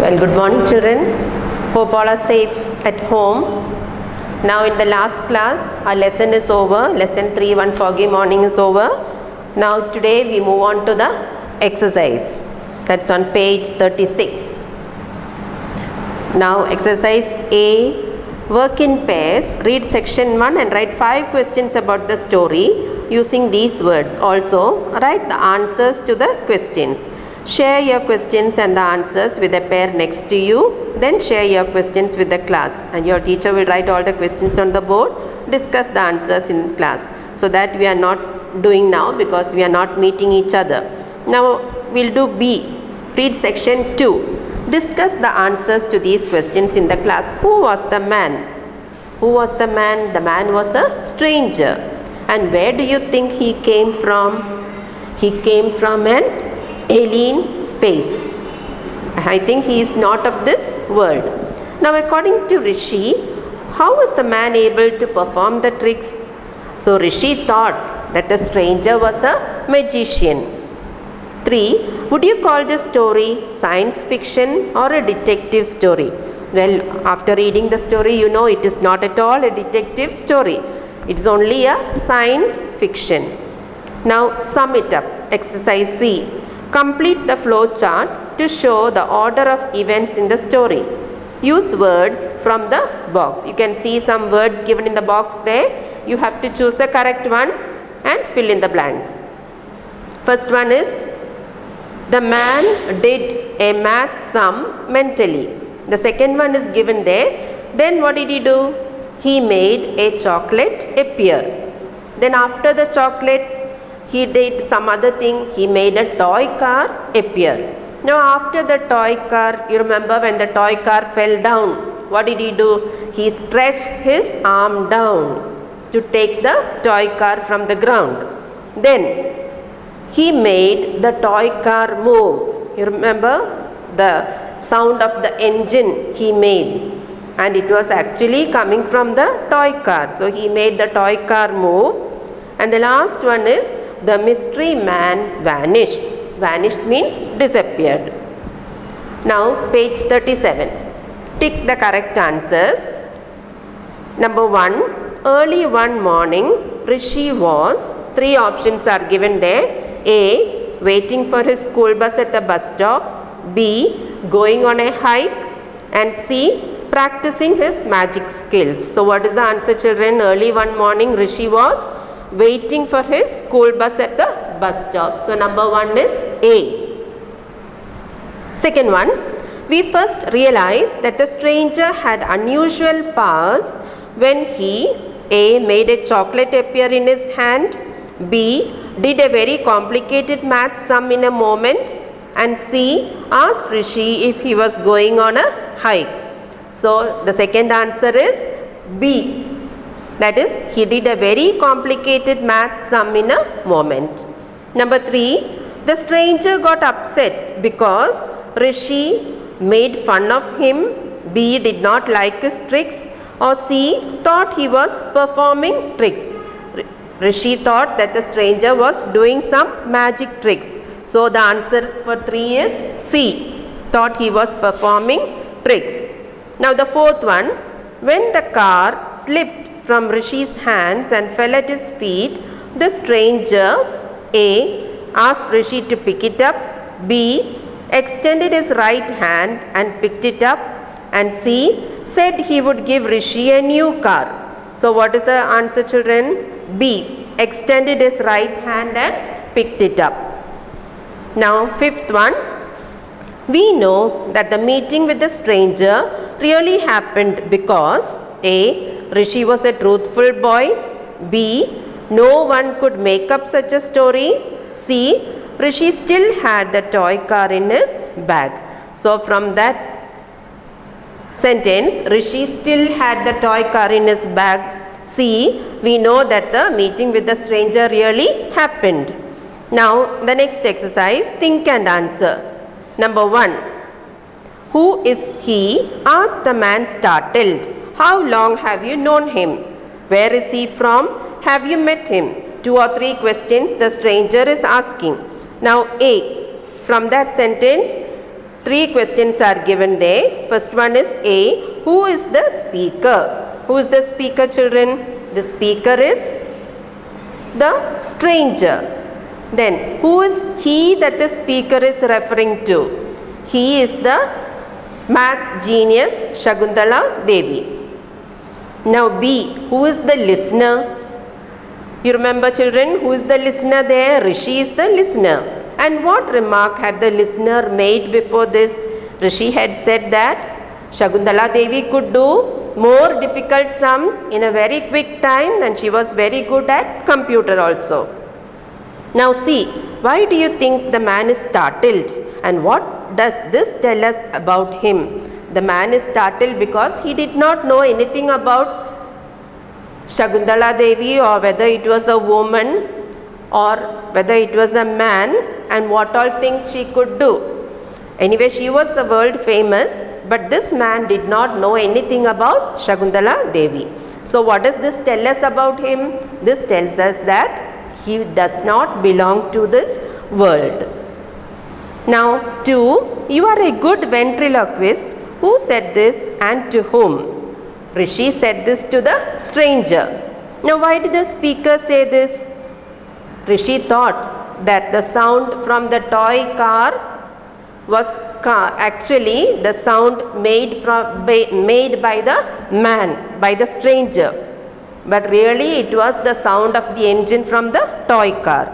Well, good morning children. Hope all are safe at home. Now in the last class, our lesson is over. Lesson 3, one foggy morning is over. Now today we move on to the exercise. That's on page 36. Now exercise A, work in pairs. Read section 1 and write 5 questions about the story using these words. Also write the answers to the questions. Share your questions and the answers with a pair next to you. Then share your questions with the class, and your teacher will write all the questions on the board. Discuss the answers in class. So that we are not doing now because we are not meeting each other. Now we'll do B. Read section 2. Discuss the answers to these questions in the class. Who was the man? Who was the man? The man was a stranger. And where do you think he came from? He came from an alien space. I think he is not of this world. Now according to Rishi, how was the man able to perform the tricks? So Rishi thought that the stranger was a magician. 3. Would you call this story science fiction or a detective story? Well, after reading the story, you know it is not at all a detective story. It is only a science fiction. Now sum it up. Exercise C. Complete the flow chart to show the order of events in the story. Use words from the box. You can see some words given in the box there. You have to choose the correct one and fill in the blanks. First one is, the man did a math sum mentally. The second one is given there. Then what did he do? He made a chocolate appear. Then after the chocolate, he did some other thing. He made a toy car appear. Now after the toy car, you remember when the toy car fell down, what did he do? He stretched his arm down to take the toy car from the ground. Then he made the toy car move. You remember the sound of the engine he made, and it was actually coming from the toy car. So he made the toy car move. And the last one is, the mystery man vanished. Vanished means disappeared. Now page 37. Tick the correct answers. Number 1. Early one morning, Rishi was, 3 options are given there. A. Waiting for his school bus at the bus stop. B. Going on a hike. And C. Practicing his magic skills. So what is the answer, children? Early one morning, Rishi was waiting for his school bus at the bus stop. So number 1 is A. Second one, we first realized that the stranger had unusual powers when he A. made a chocolate appear in his hand, B. did a very complicated math sum in a moment, and C. asked Rishi if he was going on a hike. So the second answer is B. That is, he did a very complicated math sum in a moment. Number 3, the stranger got upset because Rishi made fun of him, B. did not like his tricks, or C. thought he was performing tricks. Rishi thought that the stranger was doing some magic tricks. So the answer for 3 is C. Thought he was performing tricks. Now the fourth one, when the car slipped from Rishi's hands and fell at his feet, the stranger A. asked Rishi to pick it up, B. extended his right hand and picked it up, and C. said he would give Rishi a new car. So what is the answer, children? B. Extended his right hand and picked it up. Now fifth one, we know that the meeting with the stranger really happened because A. Rishi was a truthful boy, B. no one could make up such a story, C. Rishi still had the toy car in his bag. So from that sentence, Rishi still had the toy car in his bag, C. we know that the meeting with the stranger really happened. Now the next exercise, think and answer. Number 1. Who is he? asked the man startled. How long have you known him? Where is he from? Have you met him? 2 or 3 questions the stranger is asking. Now A. From that sentence, Three questions are given there. First one is A. Who is the speaker? Who is the speaker, children? The speaker is the stranger. Then who is he that the speaker is referring to? He is the maths genius Shakuntala Devi. Now B. Who is the listener? You remember, children, who is the listener there? Rishi is the listener. And what remark had the listener made before this? Rishi had said that Shakuntala Devi could do more difficult sums in a very quick time, and she was very good at computer also. Now see, why do you think the man is startled, and what does this tell us about him? The man is startled because he did not know anything about Shakuntala Devi, or whether it was a woman or whether it was a man, and what all things she could do. Anyway, she was the world famous, but this man did not know anything about Shakuntala Devi. So what does this tell us about him? This tells us that he does not belong to this world. Now 2. You are a good ventriloquist. Who said this and to whom? Rishi said this to the stranger. Now why did the speaker say this? Rishi thought that the sound from the toy car was actually the sound made by the man, by the stranger. But really it was the sound of the engine from the toy car.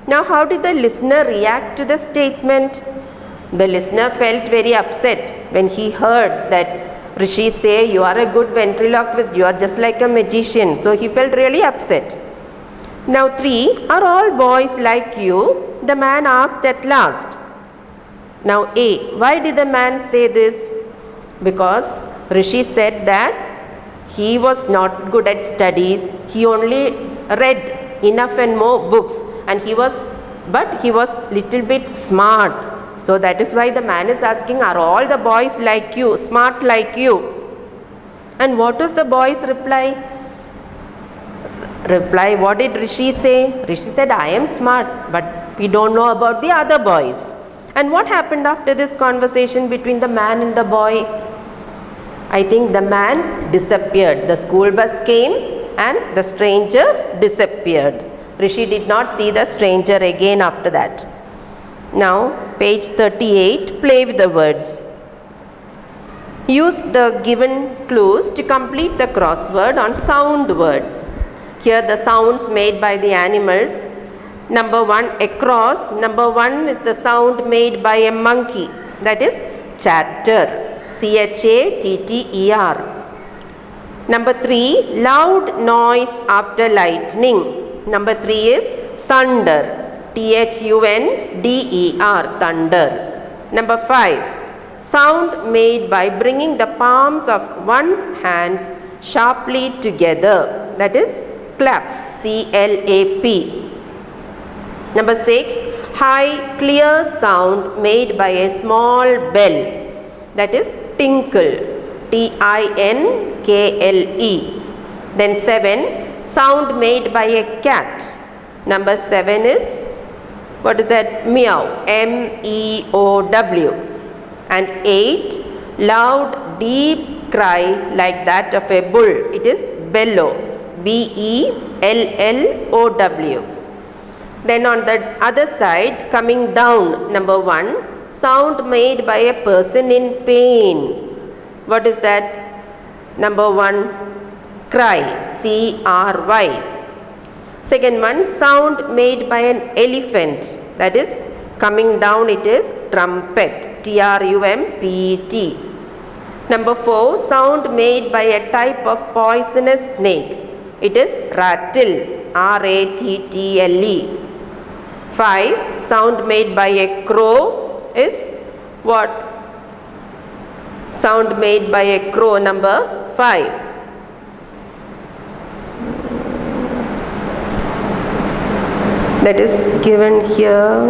Now how did the listener react to the statement? The listener felt very upset when he heard that Rishi say, you are a good ventriloquist, you are just like a magician. So he felt really upset. Now 3. Are all boys like you? The man asked at last. Now A. Why did the man say this? Because Rishi said that he was not good at studies. He only read enough and more books, and but he was little bit smart. So that is why the man is asking, are all the boys like you, smart like you? And what was the boy's reply? What did Rishi say? Rishi said, I am smart, but we don't know about the other boys. And what happened after this conversation between the man and the boy? I think the man disappeared. The school bus came and the stranger disappeared. Rishi did not see the stranger again after that. Now, page 38, play with the words. Use the given clues to complete the crossword on sound words. Here the sounds made by the animals. Number 1, across. Number 1 is the sound made by a monkey, that is chatter. C-H-A-T-T-E-R. Number 3, loud noise after lightning. Number 3 is thunder. T-H-U-N-D-E-R, thunder. Number 5, sound made by bringing the palms of one's hands sharply together, that is clap. C-L-A-P. Number 6, high clear sound made by a small bell, that is tinkle. T-I-N-K-L-E. Then 7, sound made by a cat. Number 7 is, what is that? Meow. M-E-O-W. And 8, loud deep cry like that of a bull. It is bellow. B-E-L-L-O-W. Then on the other side, coming down, number 1, sound made by a person in pain. What is that? Number 1, cry. C-R-Y. Second one, sound made by an elephant. That is coming down, it is trumpet. T-R-U-M-P-E-T. Number 4, sound made by a type of poisonous snake. It is rattle. R-A-T-T-L-E. 5, sound made by a crow is what? Sound made by a crow, number 5. That is given here,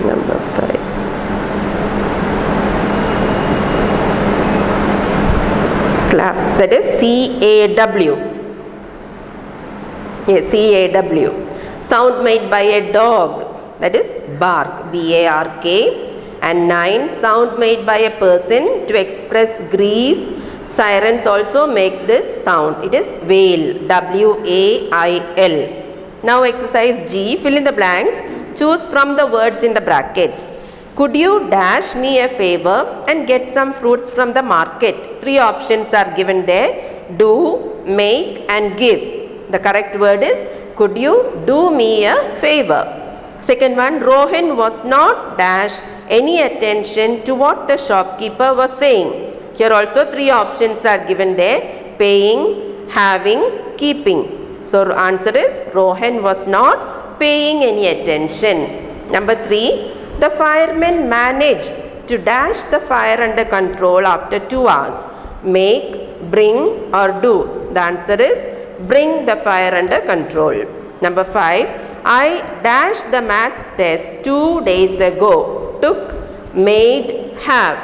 number 5. Clap, that is C-A-W. Yes, C-A-W. Sound made by a dog, that is bark. B-A-R-K. And 9, sound made by a person to express grief. Sirens also make this sound. It is wail, W-A-I-L. Now exercise G, fill in the blanks. Choose from the words in the brackets. Could you dash me a favor and get some fruits from the market? 3 options are given there. Do, make and give. The correct word is, could you do me a favor? Second one, Rohan was not dash any attention to what the shopkeeper was saying. Here also 3 options are given there. Paying, having, keeping. So answer is, Rohan was not paying any attention. Number 3, the firemen managed to dash the fire under control after 2 hours. Make, bring or do. The answer is, bring the fire under control. Number 5, I dashed the maths test 2 days ago. Took, made, have.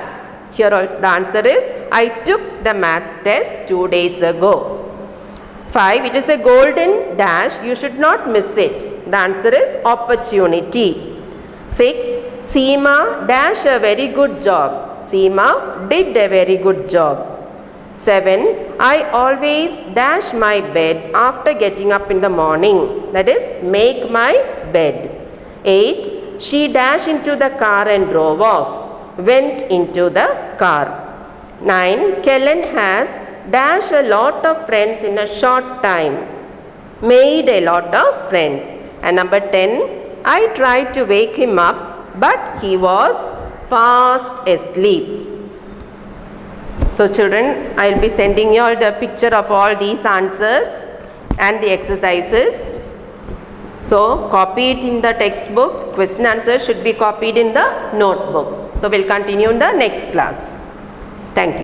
Here also the answer is, I took the maths test 2 days ago. 5, it is a golden dash, you should not miss it. The answer is opportunity. 6, Seema dash a very good job. Seema did a very good job. 7, I always dash my bed after getting up in the morning. That is, make my bed. 8, she dashed into the car and drove off. Went into the car. 9, Kellen has dashed a lot of friends in a short time. Made a lot of friends. And number 10, I tried to wake him up, but he was fast asleep. So children, I will be sending you all the picture of all these answers and the exercises. So copy it in the textbook. Question answers should be copied in the notebook. So we'll continue in the next class. Thank you.